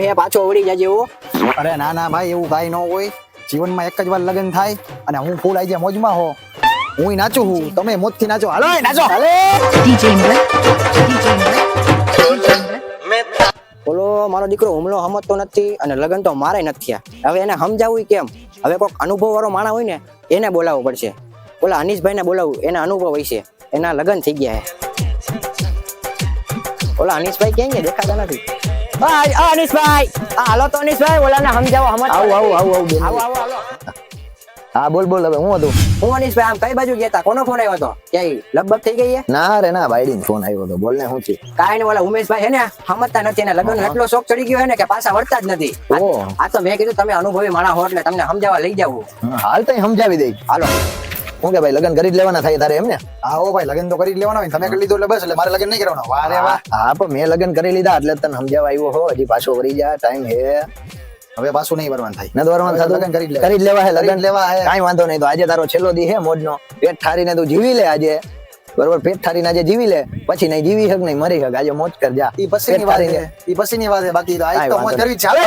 Time હે પાછો વળી જાજે હો. અરે ના ના ભાઈ એવું કાંઈ ન હોય. જીવનમાં એક જ વાર લગ્ન થાય અને હું ફૂલ આઈ જાય મોજમાં હો. હું નાચું હું, તમે મોજથી નાચો. હાલો નાચો. DJ Imran. DJ Imran. બોલો મારો દીકરો હુમલો સમજતો નથી અને લગ્ન તો મારે નથી થયા. હવે એને સમજાવવું કેમ? હવે કોઈક અનુભવ વાળો માણસ હોય ને એને બોલાવવો પડશે. ઓલા અનીશભાઈ ને બોલાવું, એના અનુભવ હોય છે, એના લગ્ન થઈ ગયા છે. ઓલા અનીશભાઈ ક્યાં ગયા? દેખાતા નથી. અનીશભાઈ હાલો તો અનીશભાઈ ઓલા ને સમજાવો. આવો. હા બોલ બોલ. હવે હું હતું? હું અનીશભાઈ આમ કઈ બાજુ ગયા હતા? કોનો ફોન આવ્યો હતો? ક્યાંય લગભગ થઈ ગઈ છે? ના રે ના, બાયડીનો ફોન આવ્યો હતો. બોલ ને શું છે? કાંઈ ને ઓલા ઉમેશભાઈ હે ને સમજતા નથી, એના લગ્ન એટલો શોખ ચડી ગયો હે ને કે પાછા વળતા જ નથી. આ તો મેં કીધું તમે અનુભવી માણસ હો એટલે તમને સમજાવવા લઈ જાવ. હાલ તો સમજાવી દઈ. હાલો. હું કે ભાઈ લગ્ન કરી જ લેવાના થાય તારે એમ ને? હા હો ભાઈ, લગ્ન તો કરી જ લેવાના હોય. તમે કરી લીધું એટલે બસ, એટલે મારે લગ્ન નહીં કરવાના. વાહ રે વાહ. હા પણ મેં લગ્ન કરી લીધા એટલે તને સમજાવવા આવ્યો હો. હજી પાછો વળી જા, ટાઈમ હે. હવે પાછું નહીં વરવાનું થાય. ન વરવાનું થાય, લગ્ન કરી જ લેવા હે. લગ્ન લેવા હે, કાંઈ વાંધો નહીં. તો આજે તારો છેલ્લો દી હે મોજનો. પેટ ઠારીને તું જીવી લે આજે, બરોબર? પેટ ઠારીને આજે જીવી લે, પછી નહીં જીવી હક નહીં મરી હક. આજે મોજ કર જા. ઈ પછીની વાત છે, બાકી તો આજ તો મોજ કરવી ચાલે.